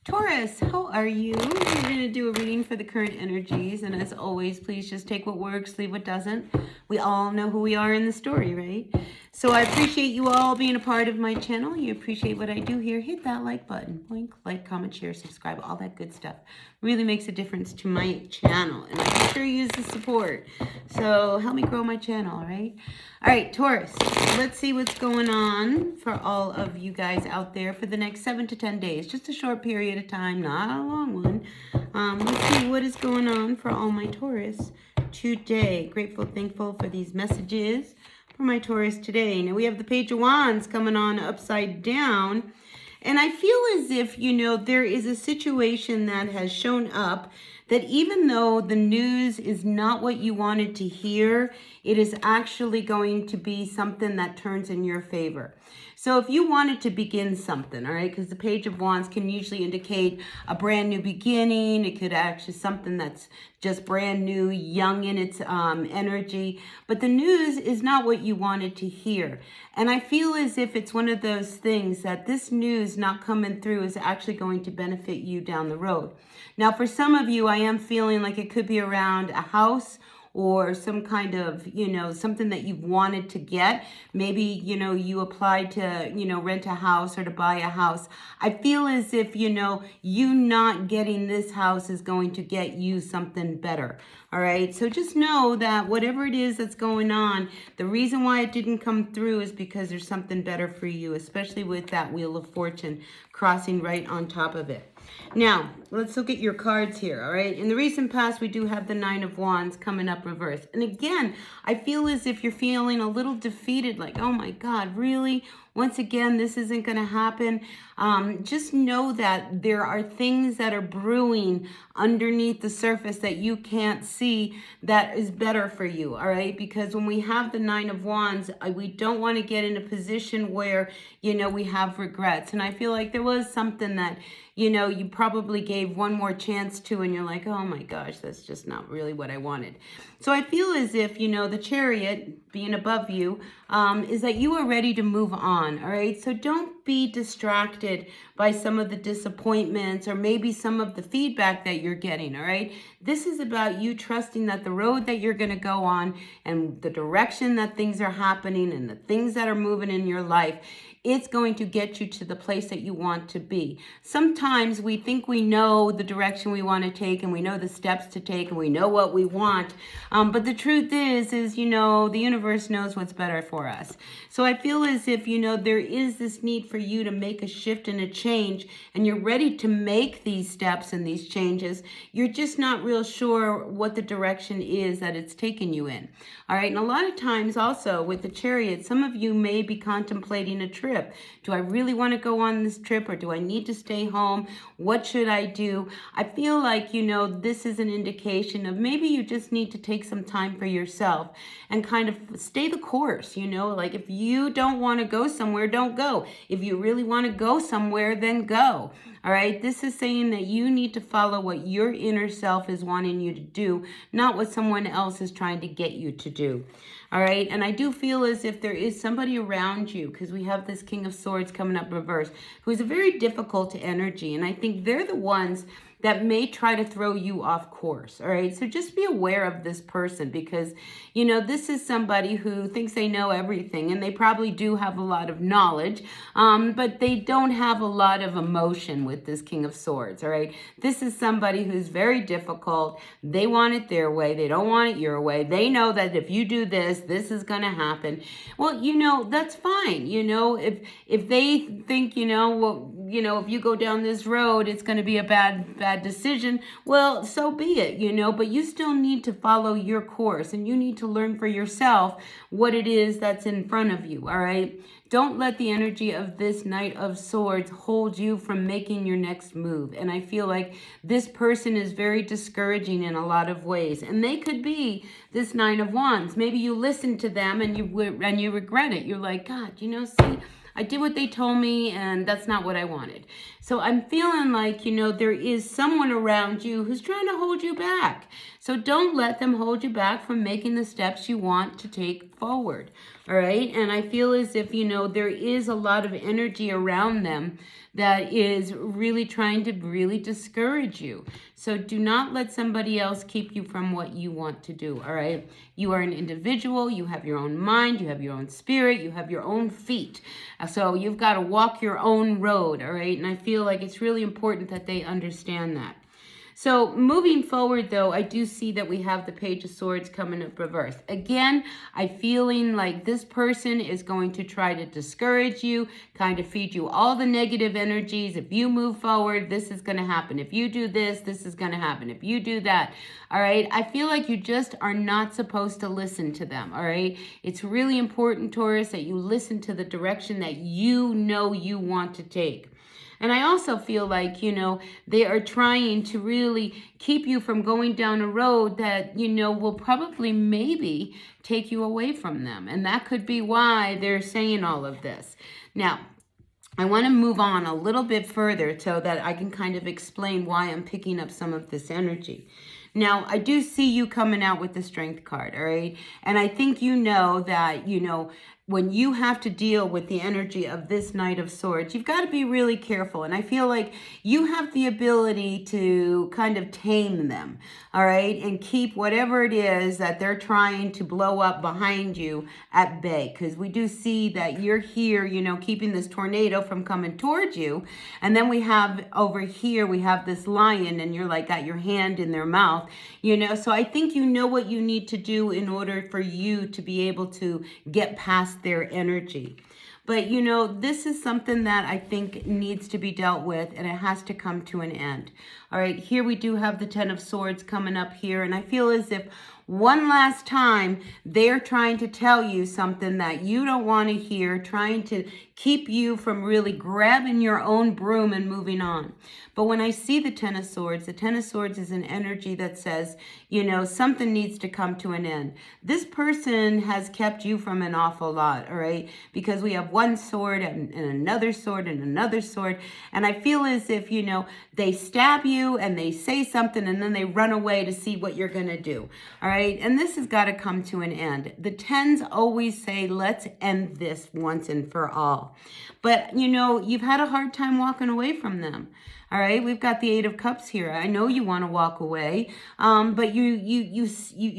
Taurus, how are you? We're going to do a reading for the current energies. And as always, please just take what works, leave what doesn't. We all know who we are in the story, right? So I appreciate you all being a part of my channel. You appreciate what I do here. Hit that like button. Like, comment, share, subscribe, all that good stuff. Really makes a difference to my channel. And I sure use the support. So help me grow my channel, all right? All right, Taurus, let's see what's going on for all of you guys out there for the next 7 to 10 days. Just a short period of time, not a long one. Let's see what is going on for all my Taurus today. Grateful, thankful for these messages for my Taurus today. Now we have the Page of Wands coming on upside down. And I feel as if, there is a situation that has shown up that even though the news is not what you wanted to hear, it is actually going to be something that turns in your favor. So if you wanted to begin something, all right, because the Page of Wands can usually indicate a brand new beginning. It could actually something that's just brand new, young in its energy. But the news is not what you wanted to hear. And I feel as if it's one of those things that this news not coming through is actually going to benefit you down the road. Now, for some of you, I am feeling like it could be around a house or some kind of, something that you've wanted to get. Maybe, you applied to, rent a house or to buy a house. I feel as if, you not getting this house is going to get you something better. All right. So just know that whatever it is that's going on, the reason why it didn't come through is because there's something better for you, especially with that Wheel of Fortune crossing right on top of it. Now, let's look at your cards here, all right? In the recent past, we do have the Nine of Wands coming up reversed. And again, I feel as if you're feeling a little defeated, like, oh my God, really? Once again, this isn't going to happen. Just know that there are things that are brewing underneath the surface that you can't see that is better for you, all right? Because when we have the Nine of Wands, we don't want to get in a position where, we have regrets. And I feel like there was something that, you probably gave one more chance to, and you're like, oh my gosh, that's just not really what I wanted. So I feel as if, the Chariot being above you is that you are ready to move on, all right? So don't be distracted by some of the disappointments or maybe some of the feedback that you're getting, all right? This is about you trusting that the road that you're going to go on and the direction that things are happening and the things that are moving in your life, it's going to get you to the place that you want to be. Sometimes we think we know the direction we want to take and we know the steps to take and we know what we want. But the truth is, the universe knows what's better for us. So I feel as if, there is this need for you to make a shift and a change, and you're ready to make these steps and these changes. You're just not real sure what the direction is that it's taking you in. All right. And a lot of times also with the Chariot, some of you may be contemplating a trip. Do I really want to go on this trip, or do I need to stay home? What should I do? I feel like, this is an indication of maybe you just need to take some time for yourself and kind of stay the course, like if you don't want to go somewhere, don't go. If you really want to go somewhere, then go. All right. This is saying that you need to follow what your inner self is wanting you to do, not what someone else is trying to get you to do. All right. And I do feel as if there is somebody around you, because we have this King of Swords coming up reverse, who is a very difficult energy. And I think they're the ones that may try to throw you off course. All right. So just be aware of this person, because, this is somebody who thinks they know everything, and they probably do have a lot of knowledge, but they don't have a lot of emotion with this King of Swords. All right. This is somebody who's very difficult. They want it their way. They don't want it your way. They know that if you do this, this is going to happen. Well, that's fine. If they think, if you go down this road, it's going to be a bad decision. Well, so be it, but you still need to follow your course, and you need to learn for yourself what it is that's in front of you. All right. Don't let the energy of this Knight of Swords hold you from making your next move. And I feel like this person is very discouraging in a lot of ways. And they could be this Nine of Wands. Maybe you listen to them and you regret it. You're like, God, see, I did what they told me, and that's not what I wanted. So I'm feeling like, there is someone around you who's trying to hold you back. So don't let them hold you back from making the steps you want to take forward. All right. And I feel as if, there is a lot of energy around them that is really trying to really discourage you. So do not let somebody else keep you from what you want to do, all right? You are an individual. You have your own mind. You have your own spirit. You have your own feet. So you've got to walk your own road, all right? And I feel like it's really important that they understand that. So moving forward, though, I do see that we have the Page of Swords coming up reversed. Again, I'm feeling like this person is going to try to discourage you, kind of feed you all the negative energies. If you move forward, this is going to happen. If you do this, this is going to happen. If you do that, all right? I feel like you just are not supposed to listen to them, all right? It's really important, Taurus, that you listen to the direction that you know you want to take. And I also feel like, they are trying to really keep you from going down a road that, will probably maybe take you away from them. And that could be why they're saying all of this. Now, I want to move on a little bit further so that I can kind of explain why I'm picking up some of this energy. Now, I do see you coming out with the Strength card, all right? And I think you know that, when you have to deal with the energy of this Knight of Swords, you've got to be really careful. And I feel like you have the ability to kind of tame them, all right? And keep whatever it is that they're trying to blow up behind you at bay. Because we do see that you're here, keeping this tornado from coming towards you. And then we have over here, we have this lion and you're like got your hand in their mouth, So I think you know what you need to do in order for you to be able to get past their energy. But this is something that I think needs to be dealt with, and it has to come to an end. All right, here we do have the Ten of Swords coming up here, and I feel as if one last time they're trying to tell you something that you don't want to hear, trying to keep you from really grabbing your own broom and moving on. But when I see the Ten of Swords is an energy that says, something needs to come to an end. This person has kept you from an awful lot, all right? Because we have one sword and another sword and another sword. And I feel as if, they stab you and they say something and then they run away to see what you're going to do, all right? And this has got to come to an end. The tens always say, let's end this once and for all. But, you've had a hard time walking away from them. All right, we've got the Eight of Cups here. I know you want to walk away, but you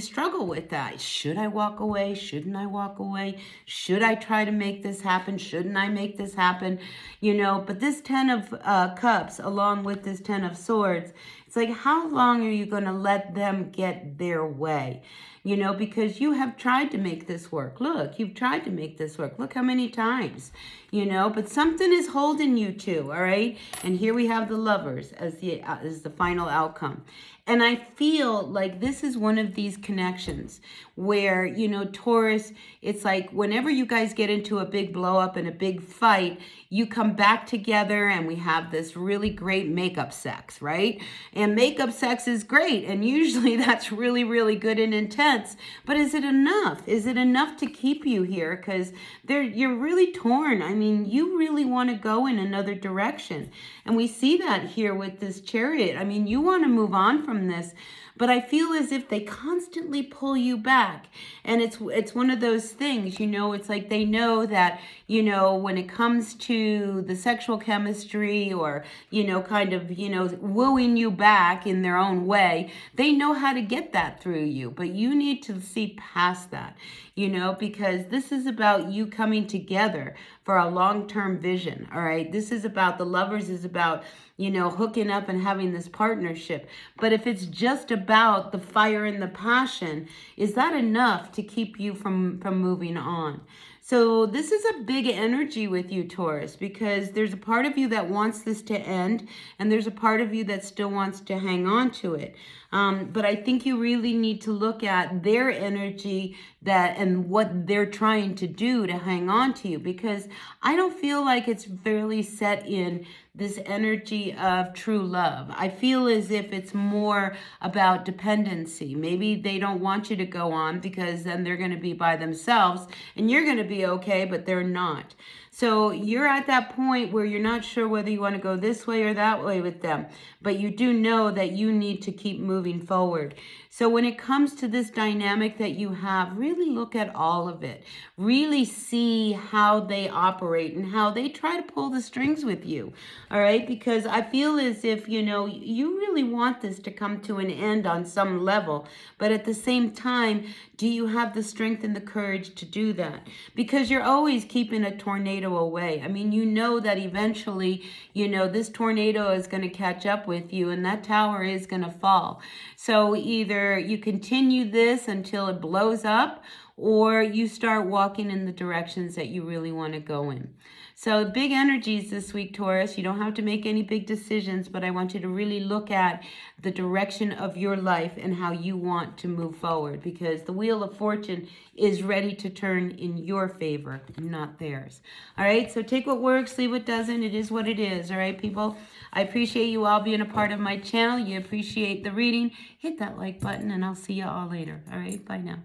struggle with that. Should I walk away? Shouldn't I walk away? Should I try to make this happen? Shouldn't I make this happen? But this Ten of Cups, along with this Ten of Swords, it's like, how long are you going to let them get their way? Because you have tried to make this work. Look, you've tried to make this work. Look how many times, but something is holding you to, all right? And here we have the Lovers as the final outcome. And I feel like this is one of these connections where, Taurus, it's like whenever you guys get into a big blow up and a big fight, you come back together and we have this really great makeup sex, right? And makeup sex is great. And usually that's really, really good and intense. But is it enough? Is it enough to keep you here? Because you're really torn. I mean, you really want to go in another direction. And we see that here with this Chariot. I mean, you want to move on from this, but I feel as if they constantly pull you back. And it's one of those things, it's like they know that, when it comes to the sexual chemistry or, kind of, wooing you back in their own way, they know how to get that through you. But you need to see past that, because this is about you coming together for a long-term vision, all right? This is about, the Lovers is about, hooking up and having this partnership. But if it's just about the fire and the passion, is that enough to keep you from moving on? So this is a big energy with you, Taurus, because there's a part of you that wants this to end, and there's a part of you that still wants to hang on to it. But I think you really need to look at their energy and what they're trying to do to hang on to you, because I don't feel like it's fairly set in this energy of true love. I feel as if it's more about dependency. Maybe they don't want you to go on because then they're going to be by themselves and you're going to be okay, but they're not. So you're at that point where you're not sure whether you want to go this way or that way with them, but you do know that you need to keep moving forward. So when it comes to this dynamic that you have, really look at all of it. Really see how they operate and how they try to pull the strings with you. All right? Because I feel as if, you know, you really want this to come to an end on some level, but at the same time, do you have the strength and the courage to do that? Because you're always keeping a tornado away. I mean, you know that eventually, you know, this tornado is going to catch up with you and that tower is going to fall. So either you continue this until it blows up, or you start walking in the directions that you really want to go in. So big energies this week, Taurus. You don't have to make any big decisions, but I want you to really look at the direction of your life and how you want to move forward, because the Wheel of Fortune is ready to turn in your favor, not theirs. All right, so take what works, leave what doesn't. It is what it is. All right, people. I appreciate you all being a part of my channel. You appreciate the reading. Hit that like button, and I'll see you all later. All right, bye now.